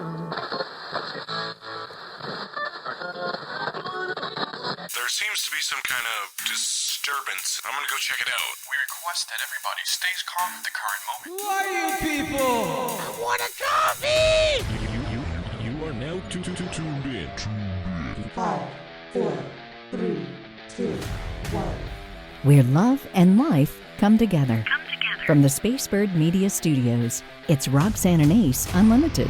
There seems to be some kind of disturbance. I'm gonna go check it out. We request that everybody stays calm at the current moment. Who are you people? I want a coffee! You are now tuned in. 5, 4, 3, 2, 1. Where love and life come together. From the Spacebird Media Studios, it's Roxanne and Ace Unlimited.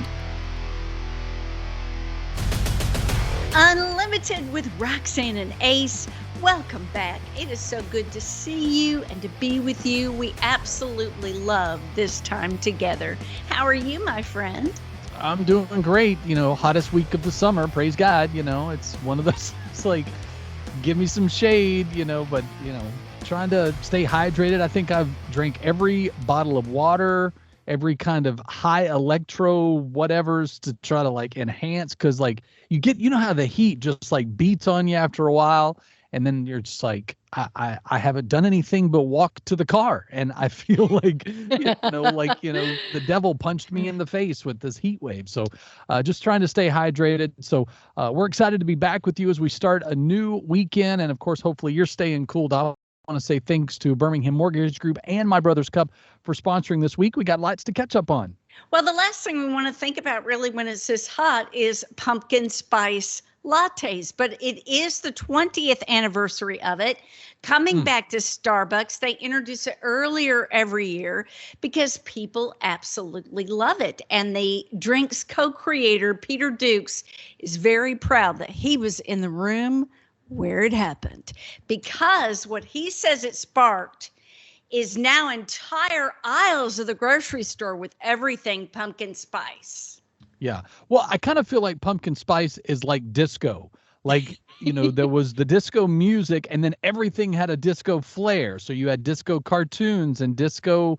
Unlimited with Roxanne and Ace. Welcome back. It is so good to see you and to be with you. We absolutely love this time together. How are you, my friend? I'm doing great. Hottest week of the summer. Praise God. It's one of those, it's like, give me some shade, but, trying to stay hydrated. I think I've drank every bottle of water, every kind of high electro whatevers to try to enhance. Cause you know how the heat just beats on you after a while. And then you're just like, I haven't done anything but walk to the car. And I feel the devil punched me in the face with this heat wave. So just trying to stay hydrated. So we're excited to be back with you as we start a new weekend. And of course, hopefully you're staying cooled out. I want to say thanks to Birmingham Mortgage Group and My Brother's Cup for sponsoring this week. We got lots to catch up on. Well, the last thing we want to think about really when it's this hot is pumpkin spice lattes, but it is the 20th anniversary of it. Coming back to Starbucks, they introduce it earlier every year because people absolutely love it. And the drink's co-creator, Peter Dukes, is very proud that he was in the room where it happened, because what he says it sparked is now entire aisles of the grocery store with everything pumpkin spice. Yeah. Well, I kind of feel like pumpkin spice is like disco. There was the disco music and then everything had a disco flair. So you had disco cartoons and disco,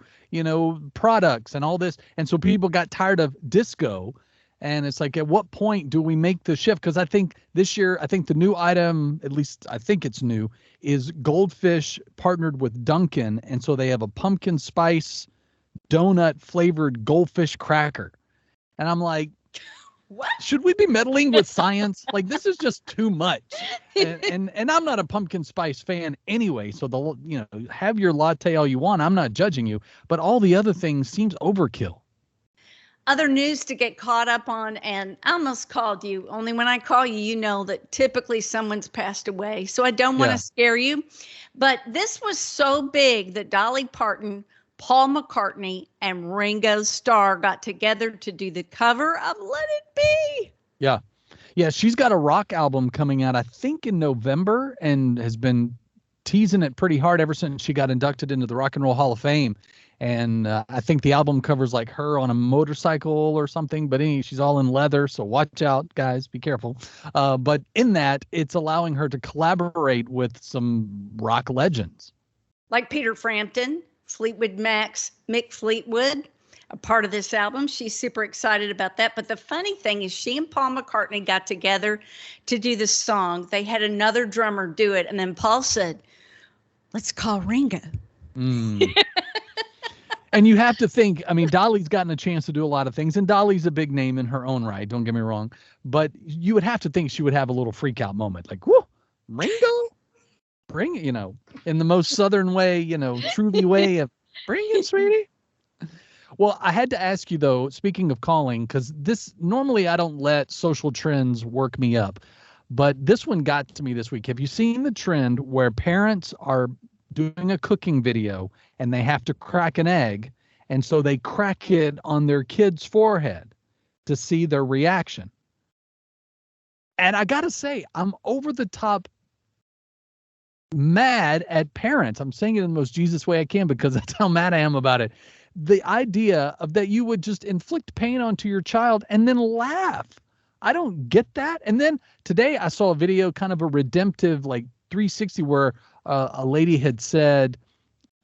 products and all this. And so people got tired of disco. And it's like, at what point do we make the shift? Because I think this year, the new item, at least I think it's new, is Goldfish partnered with Dunkin'. And so they have a pumpkin spice donut flavored goldfish cracker. And I'm like, what? Should we be meddling with science? This is just too much. And I'm not a pumpkin spice fan anyway. So have your latte all you want. I'm not judging you. But all the other things seems overkill. Other news to get caught up on, and I almost called you. Only when I call you, you know that typically someone's passed away. So I don't want to scare you. But this was so big that Dolly Parton, Paul McCartney, and Ringo Starr got together to do the cover of Let It Be. Yeah. Yeah, she's got a rock album coming out, I think, in November, and has been teasing it pretty hard ever since she got inducted into the Rock and Roll Hall of Fame. And I think the album covers her on a motorcycle or something, but she's all in leather. So watch out, guys, be careful. But in that, it's allowing her to collaborate with some rock legends. Like Peter Frampton, Fleetwood Mac's Mick Fleetwood, a part of this album. She's super excited about that. But the funny thing is she and Paul McCartney got together to do the song. They had another drummer do it. And then Paul said, let's call Ringo. And you have to think, Dolly's gotten a chance to do a lot of things, and Dolly's a big name in her own right, don't get me wrong. But you would have to think she would have a little freak out moment, whoa, Ringo? Bring it, in the most Southern way, Truvy way of, bring it, sweetie. Well, I had to ask you, though, speaking of calling, because normally I don't let social trends work me up, but this one got to me this week. Have you seen the trend where parents are doing a cooking video and they have to crack an egg, and so they crack it on their kid's forehead to see their reaction? And I gotta say, I'm over the top mad at parents. I'm saying it in the most Jesus way I can because that's how mad I am about it. The idea of that you would just inflict pain onto your child and then laugh. I don't get that. And then today I saw a video, kind of a redemptive 360, where a lady had said,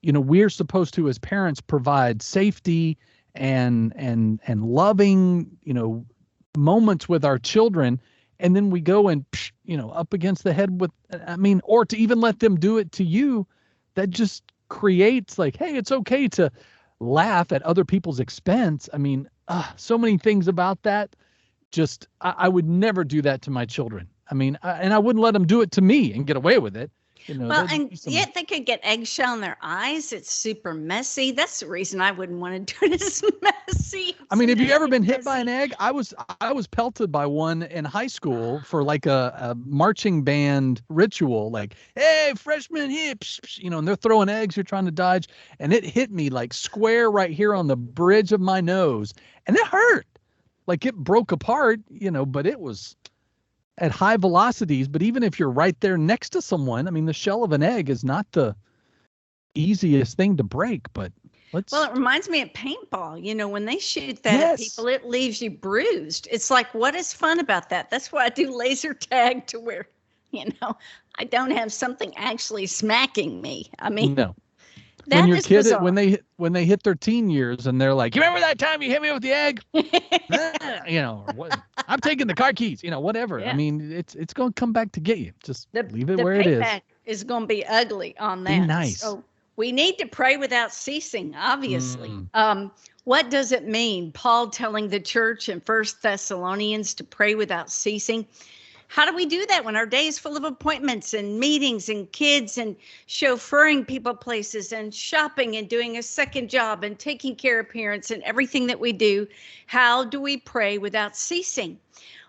we're supposed to, as parents, provide safety and loving, moments with our children. And then we go and, up against the head with, or to even let them do it to you, that just creates hey, it's okay to laugh at other people's expense. So many things about that. just I would never do that to my children. I mean, and I wouldn't let them do it to me and get away with it. Well, and yet they could get eggshell in their eyes. It's super messy. That's the reason I wouldn't want to do it. It's messy. I mean, have you ever been hit by an egg? I was pelted by one in high school for like a marching band ritual, like, hey, freshman hit, and they're throwing eggs, you're trying to dodge, and it hit me like square right here on the bridge of my nose, and it hurt. Like it broke apart, but it was at high velocities. But even if you're right there next to someone, I mean, the shell of an egg is not the easiest thing to break, but well, it reminds me of paintball. When they shoot that at people, it leaves you bruised. It's like, what is fun about that? That's why I do laser tag, to where, I don't have something actually smacking me. I mean, no. When your kid, when they hit their teen years and they're like, you remember that time you hit me with the egg? What, I'm taking the car keys, whatever. Yeah. I mean, it's going to come back to get you. Just leave it where it is. The payback is going to be ugly on that. Be nice. So we need to pray without ceasing, obviously. What does it mean? Paul telling the church in 1 Thessalonians to pray without ceasing. How do we do that when our day is full of appointments and meetings and kids and chauffeuring people places and shopping and doing a second job and taking care of parents and everything that we do? How do we pray without ceasing?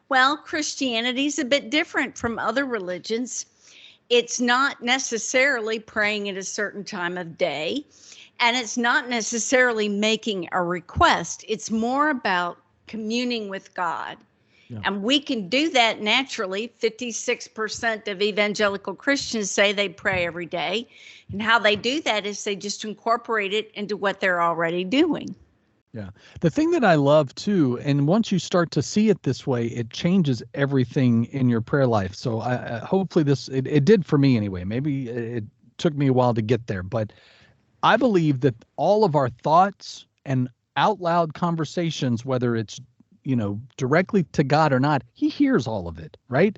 Well, Christianity is a bit different from other religions. It's not necessarily praying at a certain time of day, and it's not necessarily making a request. It's more about communing with God. Yeah. And we can do that naturally. 56% of evangelical Christians say they pray every day. And how they do that is they just incorporate it into what they're already doing. Yeah. The thing that I love too, and once you start to see it this way, it changes everything in your prayer life. So hopefully it did for me anyway. Maybe it took me a while to get there, but I believe that all of our thoughts and out loud conversations, whether it's directly to God or not, he hears all of it, right?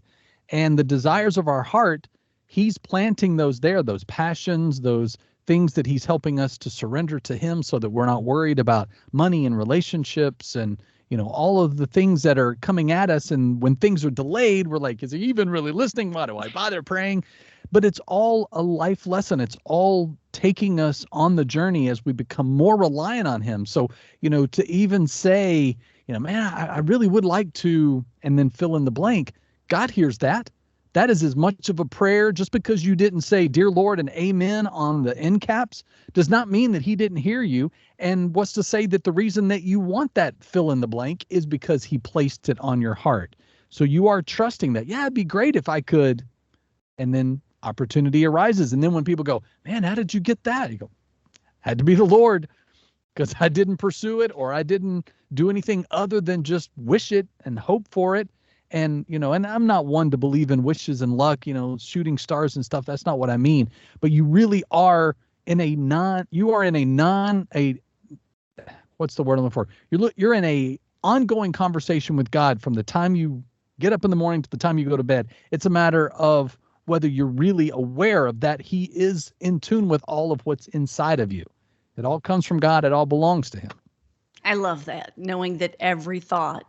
And the desires of our heart, he's planting those passions, those things that he's helping us to surrender to him so that we're not worried about money and relationships and, all of the things that are coming at us. And when things are delayed, we're like, is he even really listening? Why do I bother praying? But it's all a life lesson. It's all taking us on the journey as we become more reliant on him. So, to even say, man, I really would like to, and then fill in the blank. God hears that. That is as much of a prayer. Just because you didn't say, dear Lord, and amen on the end caps does not mean that he didn't hear you. And what's to say that the reason that you want that fill in the blank is because he placed it on your heart. So you are trusting that, yeah, it'd be great if I could. And then opportunity arises. And then when people go, man, how did you get that? You go, had to be the Lord, because I didn't pursue it, or I didn't do anything other than just wish it and hope for it. And, and I'm not one to believe in wishes and luck, shooting stars and stuff. That's not what I mean. But you really are what's the word I'm looking for? You're in a ongoing conversation with God from the time you get up in the morning to the time you go to bed. It's a matter of whether you're really aware of that he is in tune with all of what's inside of you. It all comes from God. It all belongs to him. I love that, knowing that every thought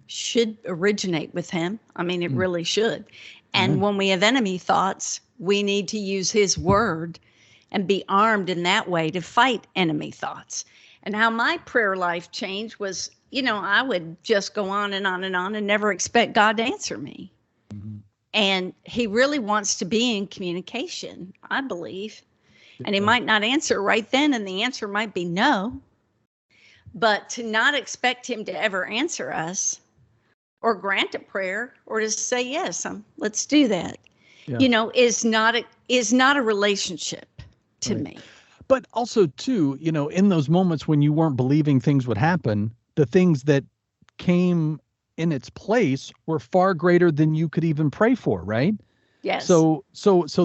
should originate with him. I mean, it really should. And when we have enemy thoughts, we need to use his word and be armed in that way to fight enemy thoughts. And how my prayer life changed was, I would just go on and on and on and never expect God to answer me. Mm-hmm. And he really wants to be in communication, I believe. And he might not answer right then, and the answer might be no. But to not expect him to ever answer us or grant a prayer or to say, yes, let's do that, is not a relationship to me. But also, too, in those moments when you weren't believing things would happen, the things that came in its place were far greater than you could even pray for, right? Yes. So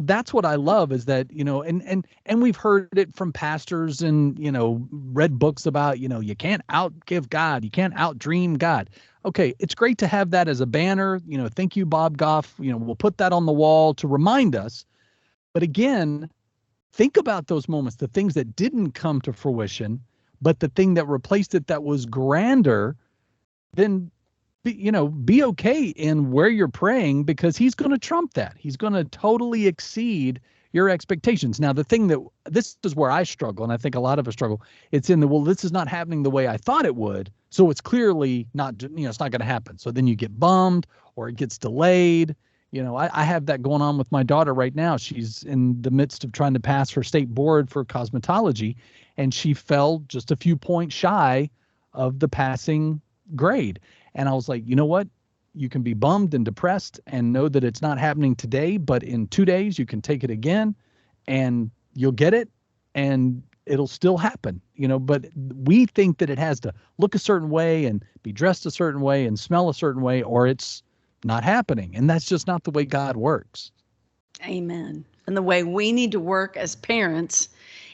that's what I love is that, and we've heard it from pastors and, read books about, you can't outgive God. You can't outdream God. Okay. It's great to have that as a banner, thank you, Bob Goff. We'll put that on the wall to remind us. But again, think about those moments, the things that didn't come to fruition, but the thing that replaced it that was grander than be okay in where you're praying, because he's going to trump that. He's going to totally exceed your expectations. Now, the thing that this is where I struggle, and I think a lot of us struggle, it's in the, well, this is not happening the way I thought it would. So it's clearly not, it's not going to happen. So then you get bummed or it gets delayed. I have that going on with my daughter right now. She's in the midst of trying to pass her state board for cosmetology, and she fell just a few points shy of the passing grade. And I was like, you know what? You can be bummed and depressed and know that it's not happening today, but in 2 days you can take it again and you'll get it and it'll still happen, but we think that it has to look a certain way and be dressed a certain way and smell a certain way, or it's not happening. And that's just not the way God works. Amen. And the way we need to work as parents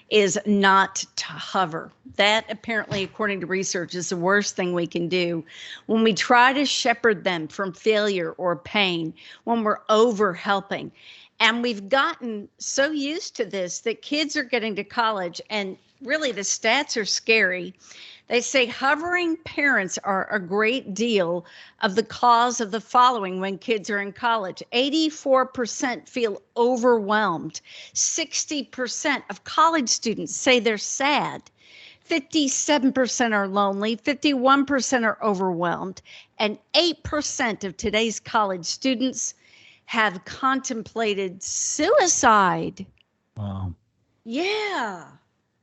is not to hover. That, apparently, according to research, is the worst thing we can do when we try to shepherd them from failure or pain, when we're over helping. And we've gotten so used to this that kids are getting to college, and really the stats are scary. They say hovering parents are a great deal of the cause of the following when kids are in college. 84% feel overwhelmed. 60% of college students say they're sad. 57% are lonely. 51% are overwhelmed. And 8% of today's college students have contemplated suicide. Wow. Yeah.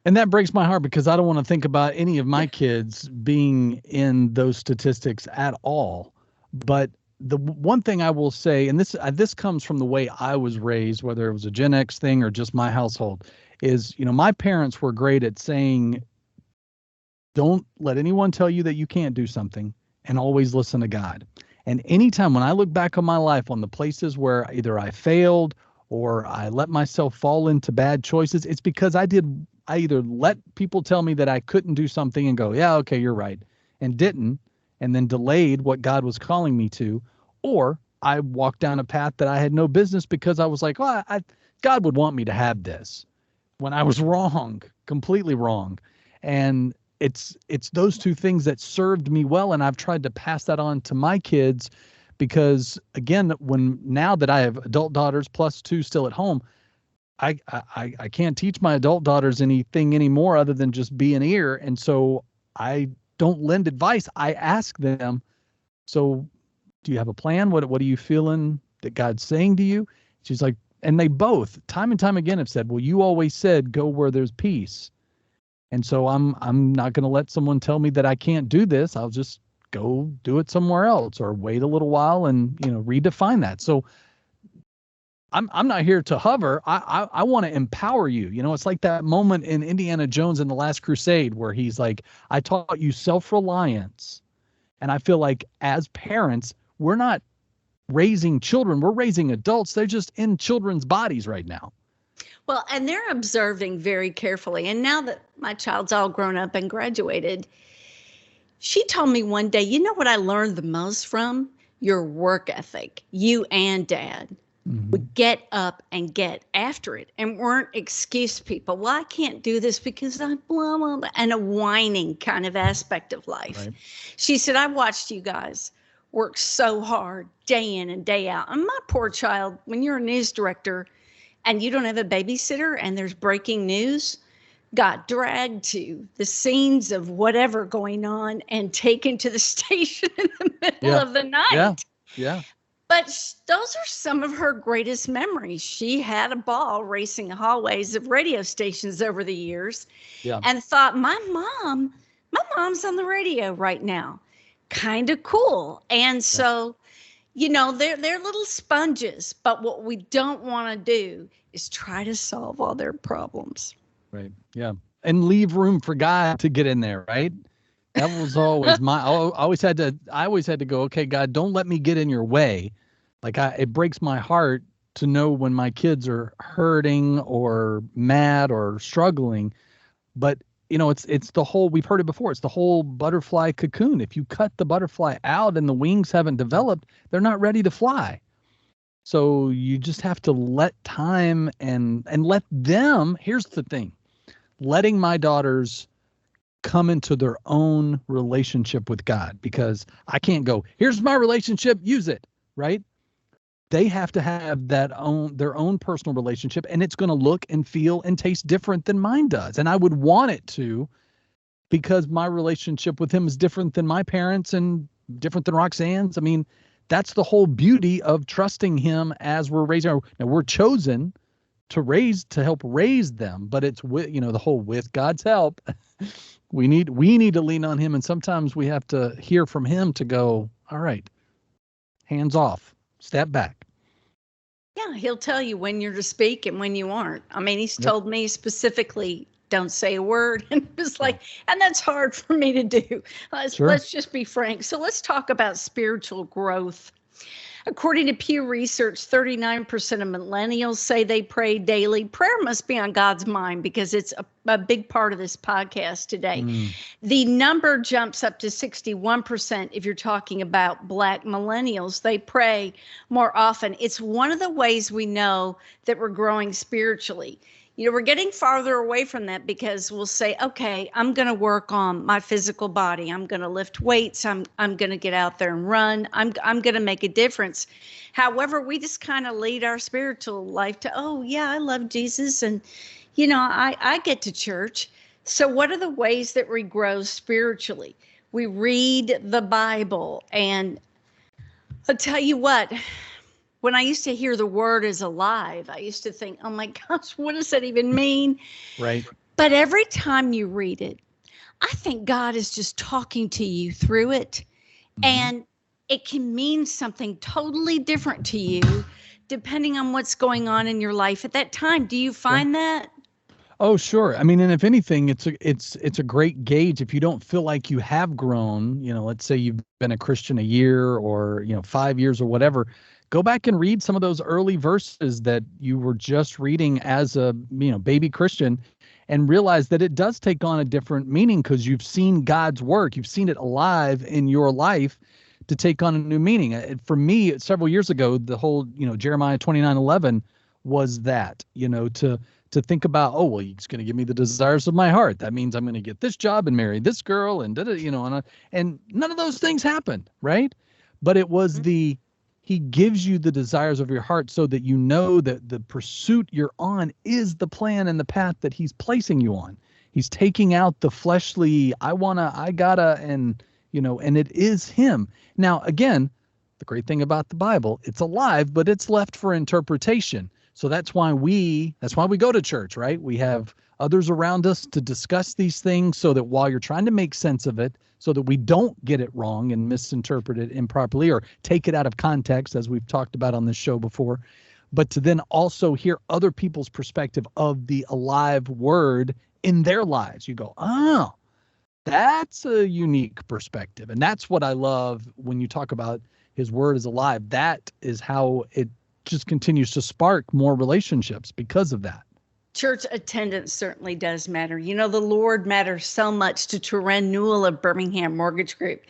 And that breaks my heart, because I don't want to think about any of my kids being in those statistics at all. But the one thing I will say, and this comes from the way I was raised, whether it was a Gen X thing or just my household, is, my parents were great at saying, don't let anyone tell you that you can't do something, and always listen to God. And anytime when I look back on my life, on the places where either I failed or I let myself fall into bad choices, it's because I either let people tell me that I couldn't do something and go, yeah, okay, you're right, and didn't, and then delayed what God was calling me to, or I walked down a path that I had no business because I was like, oh, God would want me to have this, when I was wrong, completely wrong. And it's those two things that served me well, and I've tried to pass that on to my kids, because again, now that I have adult daughters plus 2 still at home, I can't teach my adult daughters anything anymore other than just be an ear. And so I don't lend advice. I ask them, so do you have a plan? What are you feeling that God's saying to you? She's like, and they both time and time again have said, well, you always said go where there's peace. And so I'm not going to let someone tell me that I can't do this. I'll just go do it somewhere else, or wait a little while and, redefine that. So I'm not here to hover. I want to empower you. It's like that moment in Indiana Jones in The Last Crusade where he's like, I taught you self-reliance. And I feel like as parents, we're not raising children. We're raising adults. They're just in children's bodies right now. Well, and they're observing very carefully. And now that my child's all grown up and graduated, she told me one day, you know what I learned the most from? Your work ethic, you and Dad. Would get up and get after it, and weren't excuse people. Well, I can't do this because I'm blah, blah, blah, and a whining kind of aspect of life. Right. She said, I watched you guys work so hard day in and day out. And my poor child, when you're a news director and you don't have a babysitter and there's breaking news, got dragged to the scenes of whatever going on and taken to the station in the middle of the night. Yeah. But those are some of her greatest memories. She had a ball racing the hallways of radio stations over the years, and thought, my mom's on the radio right now. Kind of cool. And so, they're little sponges, but what we don't want to do is try to solve all their problems. Right. Yeah. And leave room for God to get in there. Right. That was always I always had to go, okay, God, don't let me get in your way. Like it breaks my heart to know when my kids are hurting or mad or struggling. But, it's the whole, we've heard it before. It's the whole butterfly cocoon. If you cut the butterfly out and the wings haven't developed, they're not ready to fly. So you just have to let time and let them, here's the thing, letting my daughters come into their own relationship with God, because I can't go, here's my relationship, use it, right? They have to have their own personal relationship, and it's going to look and feel and taste different than mine does. And I would want it to, because my relationship with him is different than my parents and different than Roxanne's. I mean, that's the whole beauty of trusting him as we're raising our, now we're chosen to help raise them, but it's with, the whole with God's help. We need to lean on him. And sometimes we have to hear from him to go, all right, hands off, step back. Yeah, he'll tell you when you're to speak and when you aren't. I mean, he's told me specifically, don't say a word. And it was like, and that's hard for me to do. Let's just be frank. So let's talk about spiritual growth. According to Pew Research, 39% of millennials say they pray daily. Prayer must be on God's mind because it's a big part of this podcast today. The number jumps up to 61% if you're talking about Black millennials. They pray more often. It's one of the ways we know that we're growing spiritually. We're getting farther away from that because we'll say, okay, I'm going to work on my physical body. I'm going to lift weights. I'm going to get out there and run. I'm going to make a difference. However, we just kind of lead our spiritual life to, oh, yeah, I love Jesus. And, I get to church. So what are the ways that we grow spiritually? We read the Bible. And I'll tell you what, when I used to hear the word is alive, I used to think, oh my gosh, what does that even mean? Right. But every time you read it, I think God is just talking to you through it. And it can mean something totally different to you depending on what's going on in your life at that time. Do you find that? Oh, sure. I mean, and if anything, it's a great gauge. If you don't feel like you have grown, let's say you've been a Christian a year or, 5 years or whatever, go back and read some of those early verses that you were just reading as a, baby Christian, and realize that it does take on a different meaning because you've seen God's work. You've seen it alive in your life to take on a new meaning. For me, several years ago, the whole, Jeremiah 29:11 was that, to think about, oh, well, he's going to give me the desires of my heart. That means I'm going to get this job and marry this girl and and none of those things happened, right? But it was he gives you the desires of your heart so that you know that the pursuit you're on is the plan and the path that he's placing you on. He's taking out the fleshly, I gotta, and it is him. Now, again, the great thing about the Bible, it's alive, but it's left for interpretation. So that's why we go to church, right? We have others around us to discuss these things so that while you're trying to make sense of it, so that we don't get it wrong and misinterpret it improperly or take it out of context, as we've talked about on this show before, but to then also hear other people's perspective of the alive word in their lives. You go, oh, that's a unique perspective. And that's what I love when you talk about his word is alive. That is how it just continues to spark more relationships because of that. Church attendance certainly does matter. The Lord matters so much to Terren Newell of Birmingham Mortgage Group.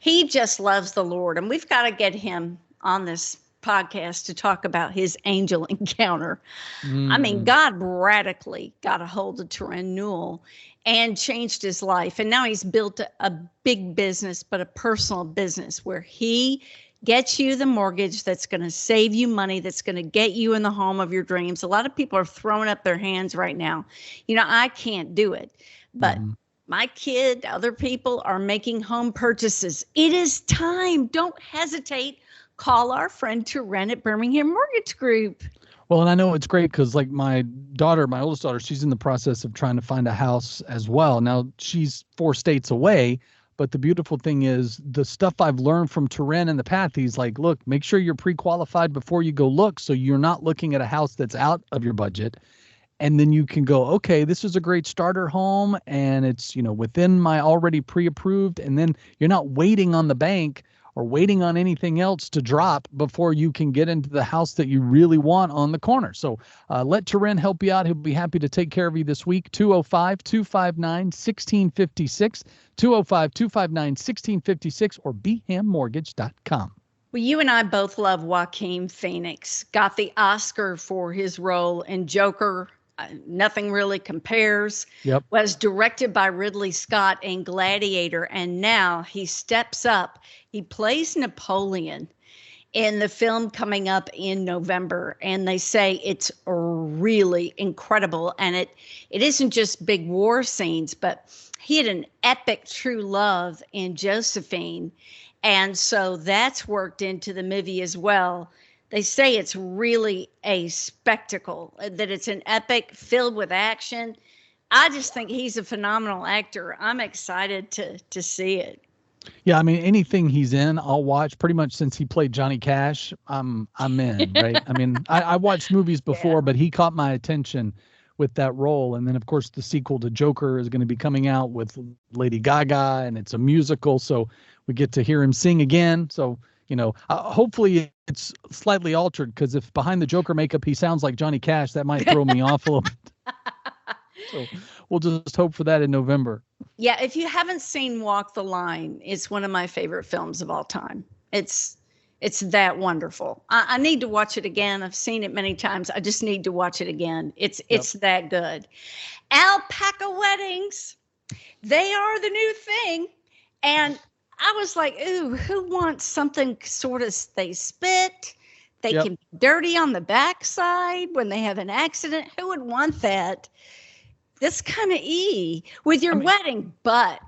He just loves the Lord, and we've got to get him on this podcast to talk about his angel encounter. I mean, God radically got a hold of Terren Newell and changed his life. And now he's built a big business, but a personal business where he gets you the mortgage that's going to save you money, that's going to get you in the home of your dreams. A lot of people are throwing up their hands right now. I can't do it, but my kid, other people are making home purchases. It is time. Don't hesitate. Call our friend Terren at Birmingham Mortgage Group. Well, and I know it's great because like my oldest daughter, she's in the process of trying to find a house as well. Now she's 4 states away. But the beautiful thing is the stuff I've learned from Terren in the past, he's like, look, make sure you're pre-qualified before you go look. So you're not looking at a house that's out of your budget. And then you can go, okay, this is a great starter home and it's, within my already pre-approved. And then you're not waiting on the bank or waiting on anything else to drop before you can get into the house that you really want on the corner. So let Terren help you out. He'll be happy to take care of you this week. 205-259-1656, 205-259-1656, or bhammortgage.com. Well, you and I both love Joaquin Phoenix. Got the Oscar for his role in Joker Nothing really compares. Yep. Was directed by Ridley Scott in Gladiator, and now he steps up. He plays Napoleon in the film coming up in November, and they say it's really incredible. And it isn't just big war scenes, but he had an epic true love in Josephine, and so that's worked into the movie as well. They say it's really a spectacle, that it's an epic filled with action. I just think he's a phenomenal actor. I'm excited to see it. Yeah, I mean, anything he's in, I'll watch. Pretty much since he played Johnny Cash, I'm in, right? I mean, I watched movies before, but he caught my attention with that role. And then, of course, the sequel to Joker is going to be coming out with Lady Gaga, and it's a musical, so we get to hear him sing again. So, hopefully it's slightly altered, because if behind the Joker makeup he sounds like Johnny Cash, that might throw me off a little bit. So we'll just hope for that in November. Yeah, if you haven't seen Walk the Line, it's one of my favorite films of all time. It's that wonderful. I need to watch it again. I've seen it many times. I just need to watch it again. It's that good. Alpaca weddings, they are the new thing. And I was like, ooh, who wants something sort of, they spit, they can be dirty on the backside when they have an accident. Who would want that? That's kind of with your wedding. But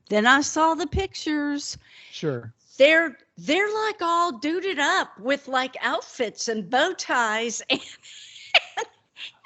then I saw the pictures. Sure. They're like all duded up with like outfits and bow ties. And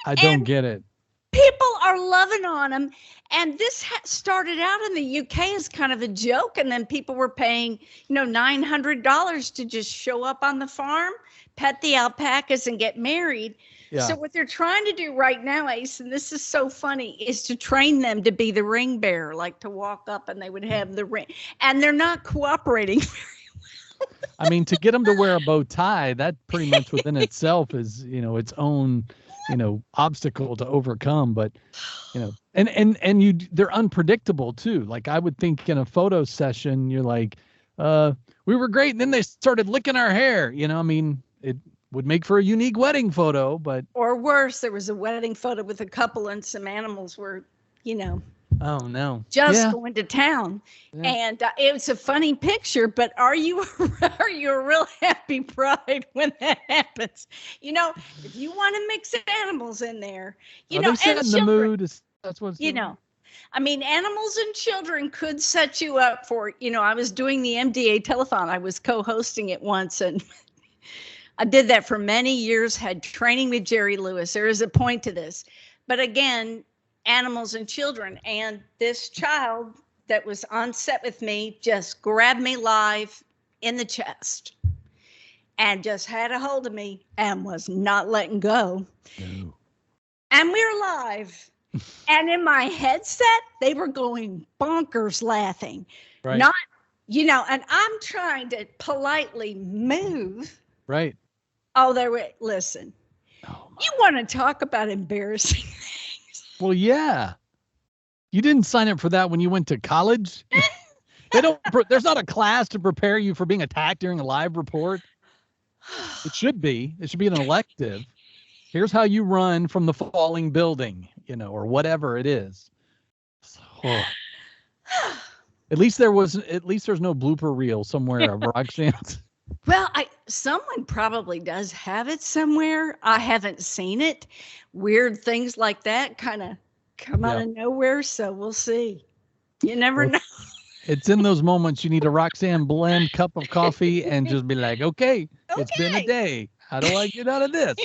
I don't get it. People are loving on them. And this started out in the UK as kind of a joke. And then people were paying, $900 to just show up on the farm, pet the alpacas, and get married. Yeah. So what they're trying to do right now, Ace, and this is so funny, is to train them to be the ring bearer, like to walk up and they would have the ring. And they're not cooperating very well. I mean, to get them to wear a bow tie, that pretty much within itself is, its own, obstacle to overcome. But, and they're unpredictable too. Like I would think in a photo session, you're like, we were great. And then they started licking our hair, it would make for a unique wedding photo, but. Or worse, there was a wedding photo with a couple and some animals were, oh no, just going to town. Yeah. And it was a funny picture, but are you a real happy bride when that happens? If you want to mix animals in there, they setting the mood. That's what's I mean, animals and children could set you up for, I was doing the MDA telethon. I was co-hosting it once, and I did that for many years, had training with Jerry Lewis. There is a point to this. But again, animals and children. And this child that was on set with me just grabbed me live in the chest and just had a hold of me and was not letting go. No. And we were live. And in my headset, they were going bonkers laughing. Right. Not, and I'm trying to politely move. Right. Oh, listen, you want to talk about embarrassing things. Well, yeah. You didn't sign up for that when you went to college. There's not a class to prepare you for being attacked during a live report. It should be an elective. Here's how you run from the falling building, or whatever it is. Oh. At least there's no blooper reel somewhere of Roxanne's. Well, someone probably does have it somewhere. I haven't seen it. Weird things like that kind of come out of nowhere, so we'll see. You never know. It's in those moments you need a Roxanne blend cup of coffee and just be like, okay, it's been a day. How do I get out of this?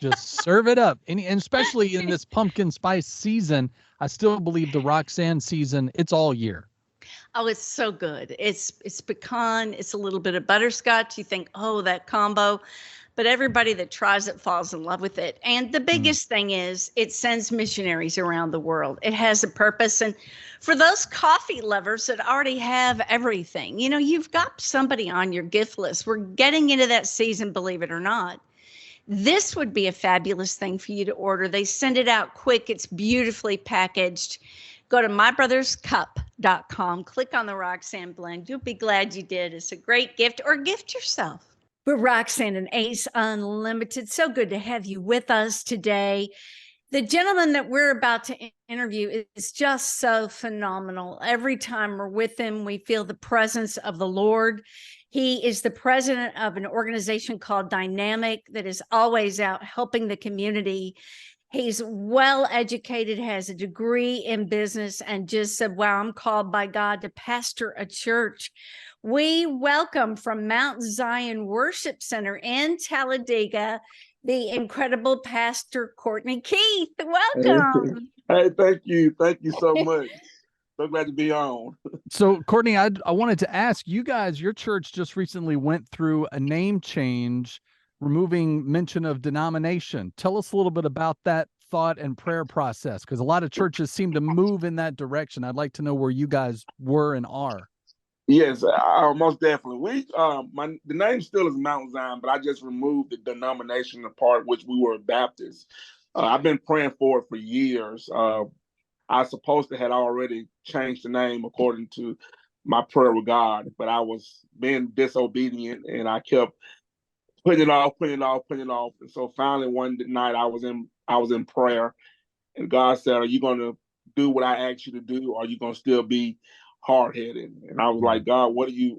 Just serve it up. And especially in this pumpkin spice season, I still believe the Roxanne season, it's all year. Oh, it's so good. It's pecan. It's a little bit of butterscotch. You think, oh, that combo. But everybody that tries it falls in love with it. And the biggest thing is it sends missionaries around the world. It has a purpose. And for those coffee lovers that already have everything, you've got somebody on your gift list. We're getting into that season, believe it or not. This would be a fabulous thing for you to order. They send it out quick. It's beautifully packaged. Go to mybrotherscup.com. Click on the Roxanne blend. You'll be glad you did. It's a great gift, or gift yourself. We're Roxanne and Ace Unlimited. So good to have you with us today. The gentleman that we're about to interview is just so phenomenal. Every time we're with him, we feel the presence of the Lord. He is the president of an organization called Dynamic that is always out helping the community. He's well educated, has a degree in business, and just said, wow, I'm called by God to pastor a church. We welcome from Mount Zion Worship Center in Talladega, the incredible Pastor Cortney Keith. Welcome. Hey, thank you. Thank you so much. So glad to be on. So, Courtney, I wanted to ask you guys, your church just recently went through a name change, removing mention of denomination. Tell us a little bit about that thought and prayer process, because a lot of churches seem to move in that direction. I'd like to know where you guys were and are. Yes, most definitely. The name still is Mount Zion, but I just removed the denomination part, which we were Baptist. I've been praying for it for years. I supposed to had already changed the name according to my prayer with God, but I was being disobedient and I kept putting it off. And so finally one night I was in prayer, and God said, "Are you going to do what I asked you to do, or are you going to still be hard-headed?" And I was like, "God, what do you?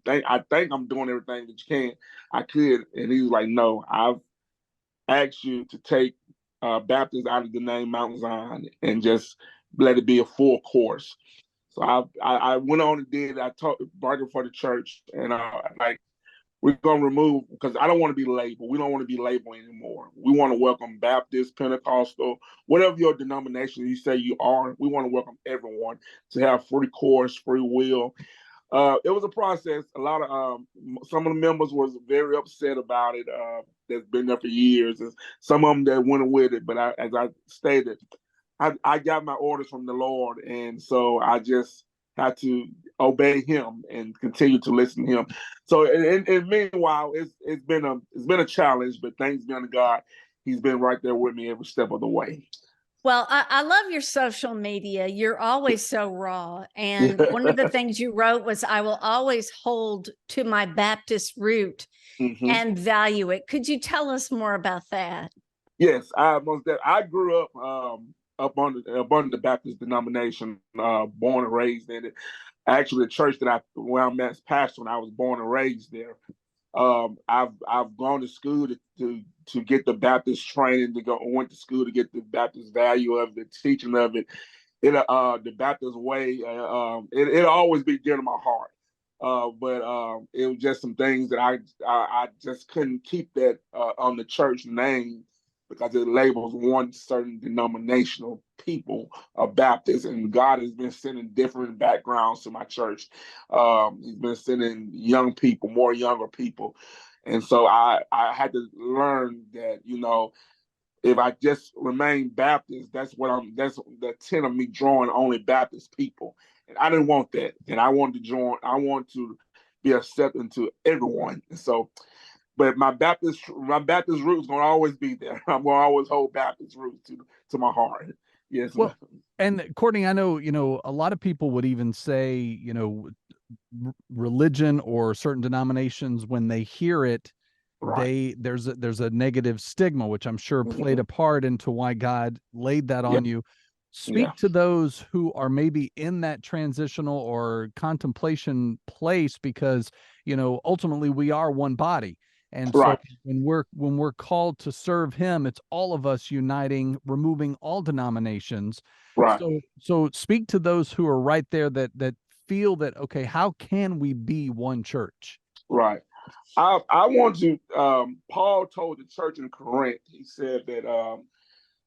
I think I'm doing everything that I could." And he was like, "No, I've asked you to take Baptist out of the name Mount Zion and just let it be a full course." So I went on and did. I bargained for the church, and we're gonna remove, because I don't want to be labeled. We don't want to be labeled anymore. We want to welcome Baptist, Pentecostal, whatever your denomination you say you are. We want to welcome everyone to have free course, free will. It was a process. A lot of some of the members was very upset about it. That's been there for years, and some of them that went with it. But as I stated, I got my orders from the Lord, and so I just had to obey Him and continue to listen to Him. So, and meanwhile, it's been a challenge, but thanks be unto God, He's been right there with me every step of the way. Well, I love your social media. You're always so raw. And one of the things you wrote was, I will always hold to my Baptist root and value it. Could you tell us more about that? Yes, I grew up under the Baptist denomination, born and raised in it. Actually, the church where I'm at pastor, I was born and raised there. I've gone to school to get the Baptist training, went to school to get the Baptist value of the teaching of it. The Baptist way, it'll always be dear to my heart. But it was just some things that I just couldn't keep that on the church name, because it labels one certain denominational people Baptist, and God has been sending different backgrounds to my church. He's been sending young people, more younger people. And so I had to learn that, if I just remain Baptist, that's the intent of me drawing only Baptist people. And I didn't want that. And I want to be accepting to everyone. And so, but my Baptist roots gonna always be there. I'm gonna always hold Baptist roots to my heart. Yes. Well, and Courtney, I know, a lot of people would even say, religion or certain denominations, when they hear it, right. there's a negative stigma, which I'm sure played a part into why God laid that on you. Speak to those who are maybe in that transitional or contemplation place, because, ultimately we are one body. And so when we're called to serve Him, it's all of us uniting, removing all denominations. Right. So speak to those who are right there that feel that, okay, how can we be one church? Right. I want to. Paul told the church in Corinth. He said that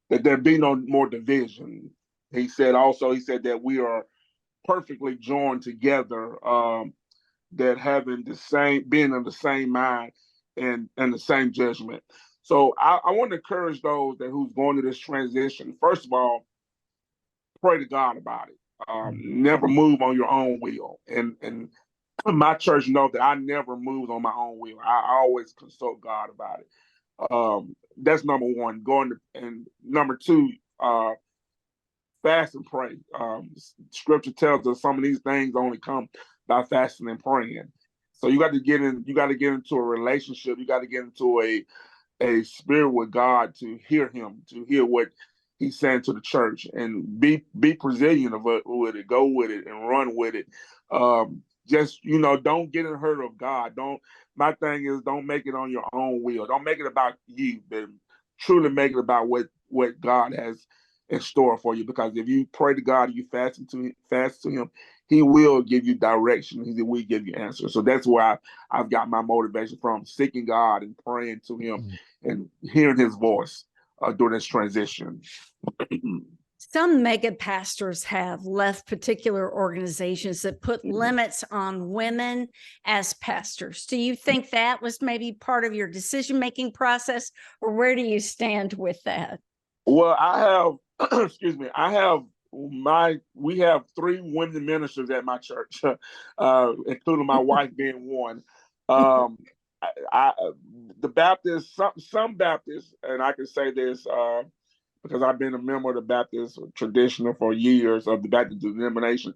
there be no more division. He said that we are perfectly joined together. That being in the same mind and the same judgment. So I want to encourage those who's going through this transition. First of all, pray to God about it. Never move on your own will. And my church knows that I never moved on my own will. I always consult God about it. That's number one. And number two, fast and pray. Scripture tells us some of these things only come by fasting and praying. So you got to get into a relationship. You got to get into a spirit with God to hear him, to hear what he's saying to the church, and be resilient of it, with it, go with it, and run with it. Just don't get in the hurt of God. Don't. My thing is, don't make it on your own will. Don't make it about you, but truly make it about what God has in store for you. Because if you pray to God, you fast to Him, He will give you direction. He will give you answers. So that's where I've got my motivation from: seeking God and praying to Him and hearing His voice during this transition. Some mega pastors have left particular organizations that put limits on women as pastors. Do you think that was maybe part of your decision-making process, or where do you stand with that? Well, I have, excuse me, we have 3 women ministers at my church, including my wife being one. The Baptists, some Baptists, and I can say this, because I've been a member of the Baptist traditional for years, of the Baptist denomination.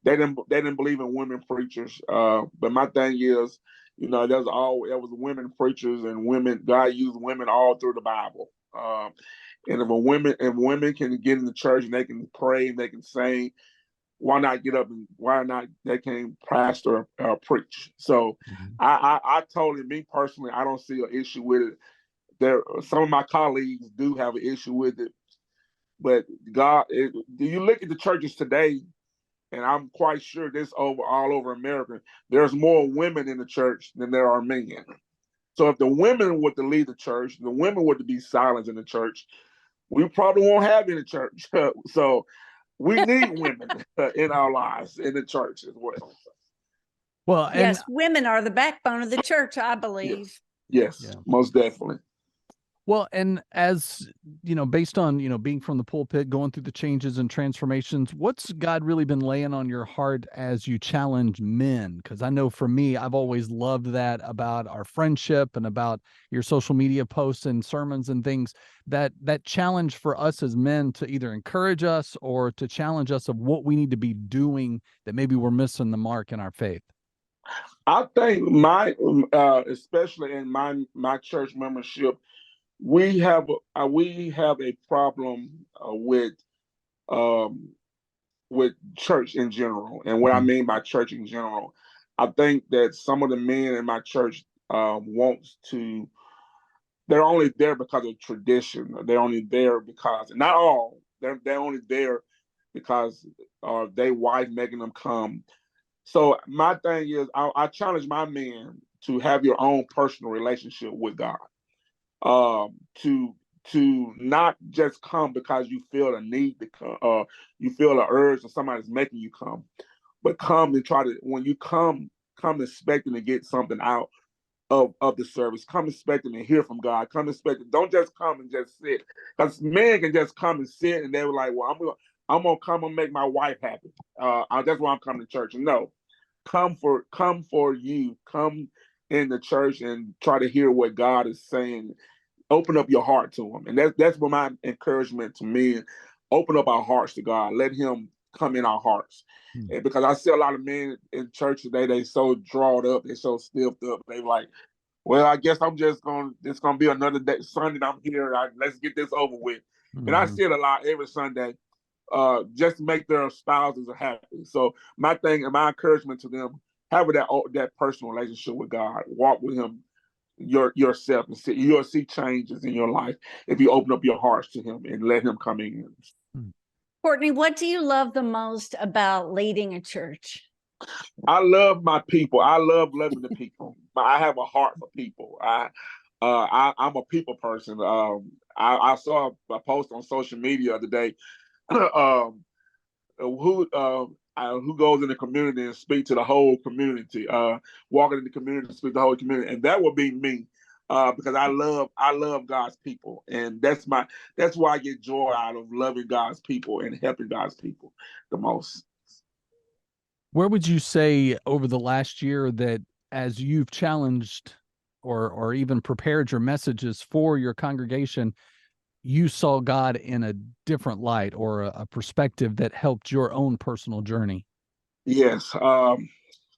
They didn't believe in women preachers. But my thing is, there was women preachers and women. God used women all through the Bible. And if women can get in the church and they can pray and they can sing, why not get up and why not they can pastor or preach? So I totally, me personally, I don't see an issue with it. Some of my colleagues do have an issue with it, but do you look at the churches today, and I'm quite sure this all over America, there's more women in the church than there are men. So if the women were to lead the church, the women were to be silent in the church, we probably won't have any church. So we need women in our lives in the church as well. Well, yes, women are the backbone of the church, I believe. Yes, most definitely. Well, and as based on being from the pulpit, going through the changes and transformations, what's God really been laying on your heart as you challenge men? Because I know for me, I've always loved that about our friendship and about your social media posts and sermons and things, that challenge for us as men to either encourage us or to challenge us of what we need to be doing that maybe we're missing the mark in our faith. I think especially in my church membership, we have a problem with church in general. And what I mean by church in general, I think that some of the men in my church they're only there because of tradition. They're only there because, not all, they're only there because their wife making them come. So my thing is, I challenge my men to have your own personal relationship with God. To not just come because you feel a need to come, you feel the urge that somebody's making you come, but come and when you come expecting to get something out of the service. Come expecting to hear from God. Come expecting, don't just come and just sit. Because men can just come and sit and they were like, well, I'm gonna come and make my wife happy. That's why I'm coming to church. No, come for you. Come in the church and try to hear what God is saying. Open up your heart to Him, and that's what my encouragement to men. Open up our hearts to God. Let Him come in our hearts. And because I see a lot of men in church today, they so drawed up, they so stiffed up. They like, well, I guess it's gonna be another day, Sunday. I'm here. Let's get this over with. And I see it a lot every Sunday. Just to make their spouses happy. So my thing and my encouragement to them, have that personal relationship with God. Walk with Him yourself, and you'll see changes in your life if you open up your hearts to Him and let Him come in. Cortney, what do you love the most about leading a church? I love my people. I love loving the people. I have a heart for people. I'm a people person. I saw a post on social media the other day. Who goes in the community and speak to the whole community, walking in the community and speak to the whole community, and that would be me, because I love God's people, and that's why I get joy out of loving God's people and helping God's people the most. Where would you say over the last year that as you've challenged or even prepared your messages for your congregation, you saw God in a different light or a perspective that helped your own personal journey? Yes, that's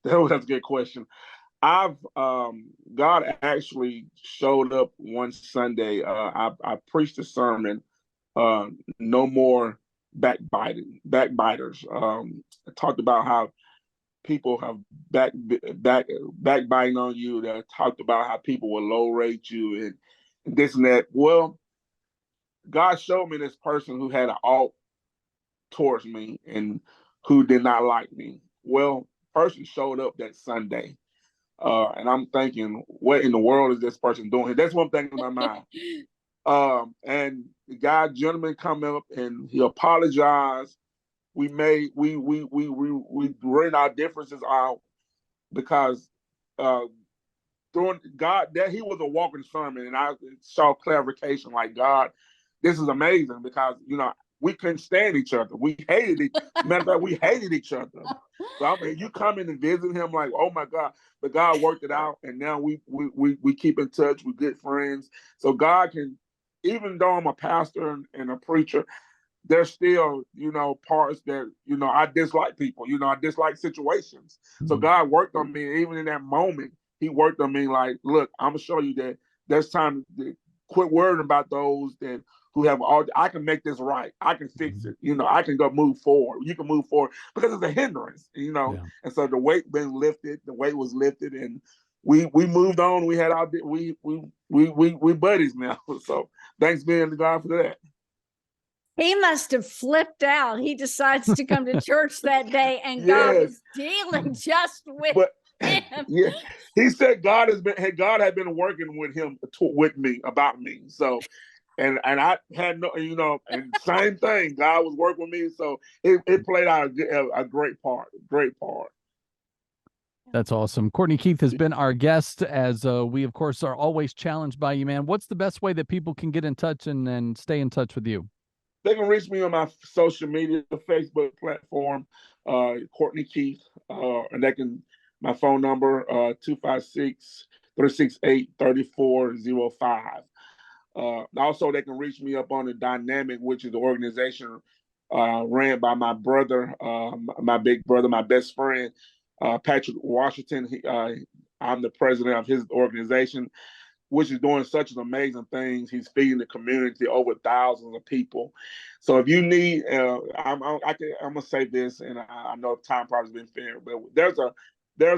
a good question. I've God actually showed up one Sunday. I preached a sermon, no more backbiters. I talked about how people have backbiting on you. That talked about how people will low rate you and this and that. Well, God showed me this person who had an alt towards me and who did not like me. Well, person showed up that Sunday. And I'm thinking, what in the world is this person doing? That's one thing in my mind. And the guy, gentleman, come up and he apologized. We ran our differences out because during God, that he was a walking sermon, and I saw clarification like, God, this is amazing because we couldn't stand each other. We hated each matter of fact, we hated each other. So I mean, you come in and visit him like, oh my God. But God worked it out, and now we keep in touch. We're good friends. So God can, even though I'm a pastor and a preacher, there's still, parts that, I dislike people, I dislike situations. So God worked on me. Even in that moment, he worked on me like, look, I'm going to show you that there's time to quit worrying about those that who have all, I can make this right. I can fix it. I can go move forward. You can move forward because it's a hindrance, Yeah. And so the weight been lifted, the weight was lifted, and we moved on. We had our, we buddies now. So thanks be to God for that. He must have flipped out. He decides to come to church that day, and God Yes. was dealing just with him. Yeah, he said God had been working with him with me about me. So, and I had no, and same thing. God was working with me, so it played out a great part. Great part. That's awesome. Cortney Keith has been our guest, as we, of course, are always challenged by you, man. What's the best way that people can get in touch and stay in touch with you? They can reach me on my social media, Facebook platform, Cortney Keith, and they can, my phone number, 256-368-3405. Also, they can reach me up on the Dynamic, which is the organization ran by my brother, my big brother, my best friend, Patrick Washington. I'm the president of his organization, which is doing such an amazing things. He's feeding the community, over thousands of people. So if you need, I'm gonna say this, and I know time probably has been fair, but there's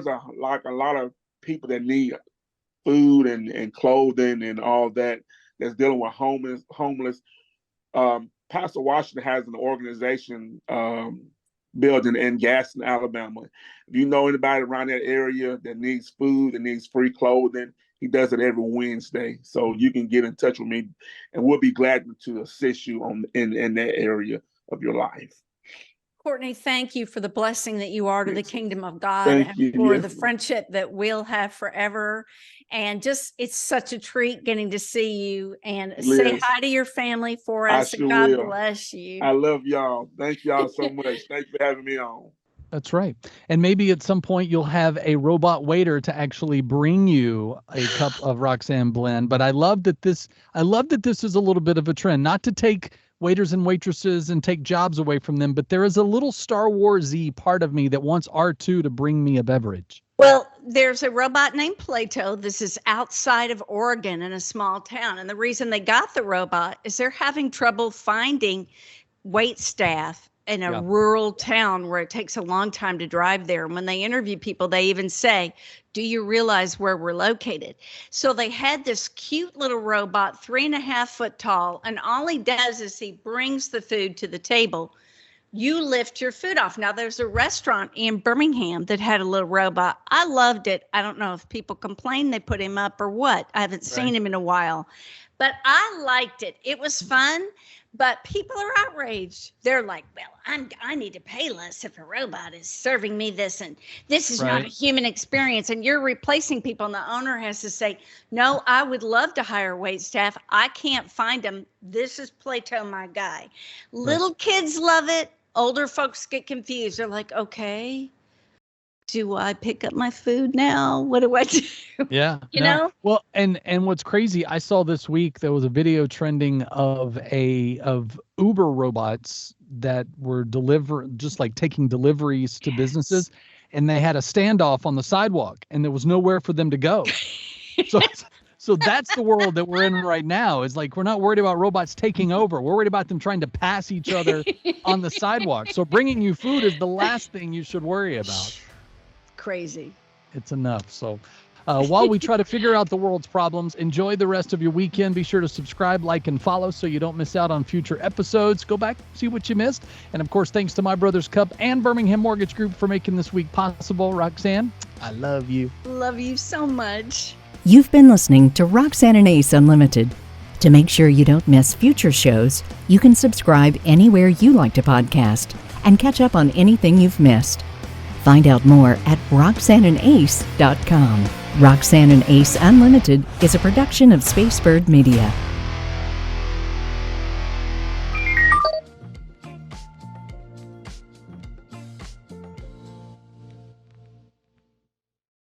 a lot of people that need food and clothing and all that that's dealing with homeless. Pastor Washington has an organization building in Gaston, Alabama. If you know anybody around that area that needs food, that needs free clothing, he does it every Wednesday. So you can get in touch with me, and we'll be glad to assist you in that area of your life. Cortney, thank you for the blessing that you are to the kingdom of God, Thank you. for Yes. the friendship that we'll have forever. And just, it's such a treat getting to see you, and say Liz, hi to your family for I us. sure And God will. bless you. I love y'all. Thank y'all so much. Thanks for having me on. That's right. And maybe at some point you'll have a robot waiter to actually bring you a cup of Roxanne blend. But I love that this is a little bit of a trend, not to take waiters and waitresses and take jobs away from them, but there is a little Star Wars-y part of me that wants R2 to bring me a beverage. Well, there's a robot named Plato. This is outside of Oregon in a small town. And the reason they got the robot is they're having trouble finding wait staff in a rural town where it takes a long time to drive there. And when they interview people, they even say, do you realize where we're located? So they had this cute little robot, 3.5 foot tall, and all he does is he brings the food to the table. You lift your food off. Now, there's a restaurant in Birmingham that had a little robot. I loved it. I don't know if people complain they put him up or what. I haven't seen him in a while. But I liked it. It was fun. But people are outraged. They're like, well, I need to pay less if a robot is serving me this, and this is not a human experience. And you're replacing people, and the owner has to say, no, I would love to hire wait staff. I can't find them. This is Plato, my guy. Little kids love it. Older folks get confused. They're like, okay, do I pick up my food now? What do I do? Yeah. You know? Well, and what's crazy, I saw this week, there was a video trending of Uber robots that were just like taking deliveries to businesses. and they had a standoff on the sidewalk, and there was nowhere for them to go. So that's the world that we're in right now. Is like, we're not worried about robots taking over. We're worried about them trying to pass each other on the sidewalk. So bringing you food is the last thing you should worry about. Crazy. It's enough. So while we try to figure out the world's problems, enjoy the rest of your weekend. Be sure to subscribe, like, and follow so you don't miss out on future episodes. Go back, see what you missed. And of course, thanks to My Brothers Cup and Birmingham Mortgage Group for making this week possible. Roxanne, I love you. Love you so much. You've been listening to Roxanne and Ace Unlimited. To make sure you don't miss future shows, you can subscribe anywhere you like to podcast and catch up on anything you've missed. Find out more at RoxanneandAce.com. Roxanne and Ace Unlimited is a production of Spacebird Media.